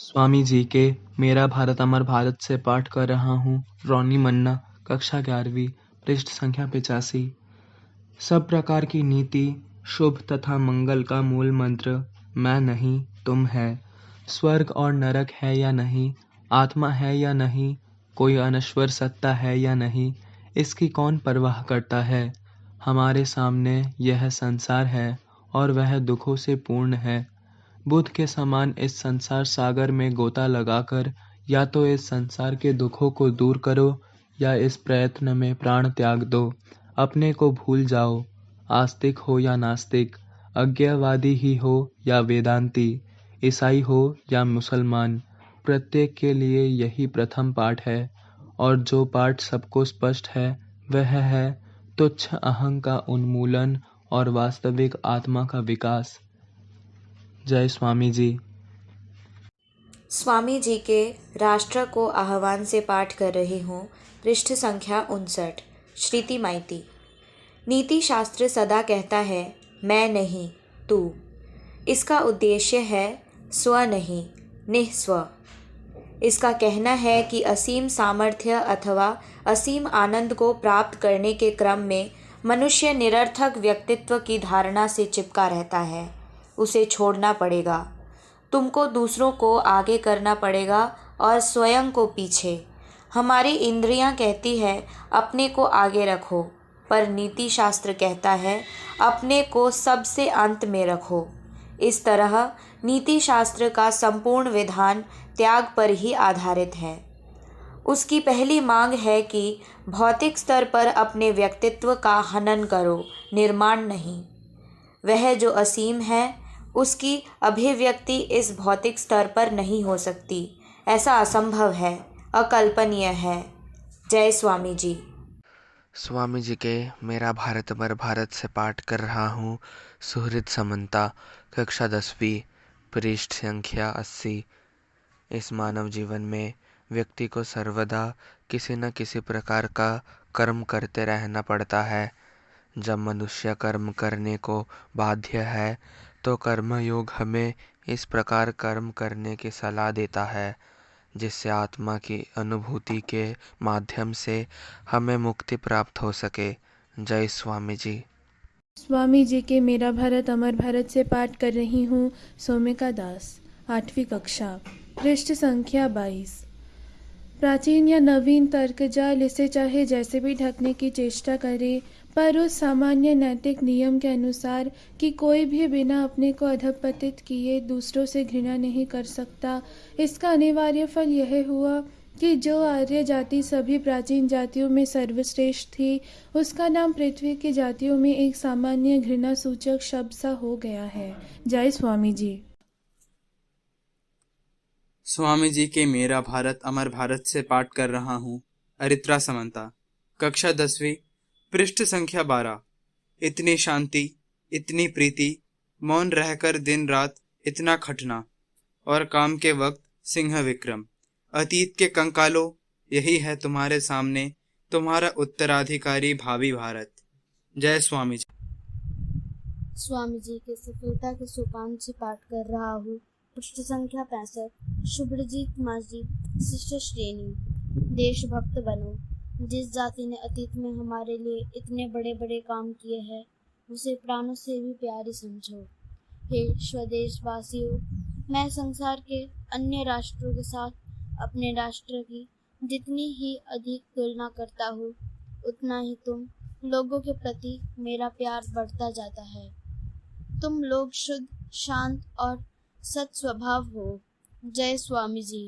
स्वामी जी के मेरा भारत अमर भारत से पाठ कर रहा हूँ। रोनी मन्ना, कक्षा 11वीं, पृष्ठ संख्या 85। सब प्रकार की नीति, शुभ तथा मंगल का मूल मंत्र मैं नहीं तुम है। स्वर्ग और नरक है या नहीं, आत्मा है या नहीं, कोई अनश्वर सत्ता है या नहीं, इसकी कौन परवाह करता है। हमारे सामने यह संसार है और वह दुखों से पूर्ण है। बुद्ध के समान इस संसार सागर में गोता लगाकर या तो इस संसार के दुखों को दूर करो या इस प्रयत्न में प्राण त्याग दो। अपने को भूल जाओ। आस्तिक हो या नास्तिक, अज्ञेयवादी ही हो या वेदांती, ईसाई हो या मुसलमान, प्रत्येक के लिए यही प्रथम पाठ है। और जो पाठ सबको स्पष्ट है वह है तुच्छ अहं का उन्मूलन और वास्तविक आत्मा का विकास। जय स्वामी जी। स्वामी जी के राष्ट्र को आह्वान से पाठ कर रही हूँ। पृष्ठ संख्या 59। श्रीति माइती। नीति शास्त्र सदा कहता है मैं नहीं तू। इसका उद्देश्य है स्व नहीं निस्व। इसका कहना है कि असीम सामर्थ्य अथवा असीम आनंद को प्राप्त करने के क्रम में मनुष्य निरर्थक व्यक्तित्व की धारणा से चिपका रहता है। उसे छोड़ना पड़ेगा। तुमको दूसरों को आगे करना पड़ेगा और स्वयं को पीछे। हमारी इंद्रियां कहती है अपने को आगे रखो, पर नीति शास्त्र कहता है अपने को सबसे अंत में रखो। इस तरह नीति शास्त्र का संपूर्ण विधान त्याग पर ही आधारित है। उसकी पहली मांग है कि भौतिक स्तर पर अपने व्यक्तित्व का हनन करो, निर्माण नहीं। वह जो असीम है उसकी अभिव्यक्ति इस भौतिक स्तर पर नहीं हो सकती। ऐसा असंभव है, अकल्पनीय है। जय स्वामी जी। स्वामी जी के मेरा भारत अमर भारत से पाठ कर रहा हूँ। सुहृद समन्ता, कक्षा 10वीं, पृष्ठ संख्या 80। इस मानव जीवन में व्यक्ति को सर्वदा किसी न किसी प्रकार का कर्म करते रहना पड़ता है। जब मनुष्य कर्म करने को बाध्य है तो कर्मयोग हमें इस प्रकार कर्म करने की सलाह देता है जिससे आत्मा की अनुभूति के माध्यम से हमें मुक्ति प्राप्त हो सके। जय स्वामी जी। स्वामी जी के मेरा भारत अमर भारत से पाठ कर रही हूँ। सोमिका दास, 8वीं कक्षा, पृष्ठ संख्या 22। प्राचीन या नवीन तर्क जाल इसे चाहे जैसे भी ढकने की चेष्टा करे, पर उस सामान्य नैतिक नियम के अनुसार कि कोई भी बिना अपने को अधपतित किए दूसरों से घृणा नहीं कर सकता, इसका अनिवार्य फल यह हुआ कि जो आर्य जाति सभी प्राचीन जातियों में सर्वश्रेष्ठ थी, उसका नाम पृथ्वी की जातियों में एक सामान्य घृणा सूचक शब्द सा हो गया है। जय स्वामी जी। स्वामी जी के मेरा भारत अमर भारत से पाठ कर रहा हूँ। अरित्रा समन्ता, कक्षा 10वीं, पृष्ठ संख्या 12। इतनी शांति, इतनी प्रीति, मौन रहकर दिन रात इतना खटना, और काम के वक्त सिंह विक्रम। अतीत के कंकालो, यही है तुम्हारे सामने तुम्हारा उत्तराधिकारी भावी भारत। जय स्वामी जी। स्वामी जी के सफलता के सोपान से पाठ कर रहा हूँ। पृष्ठ संख्या 65। शुभ्रजीत माजी, शिष्य श्रेणी। देशभक्त बनो। जिस जाति ने अतीत में हमारे लिए इतने बड़े बड़े काम किए हैं उसे प्राणों से भी प्यारी समझो। हे स्वदेशवासियों, मैं संसार के अन्य राष्ट्रों के साथ अपने राष्ट्र की जितनी ही अधिक तुलना करता हूँ उतना ही तुम लोगों के प्रति मेरा प्यार बढ़ता जाता है। तुम लोग शुद्ध, शांत और सत स्वभाव हो। जय स्वामी जी।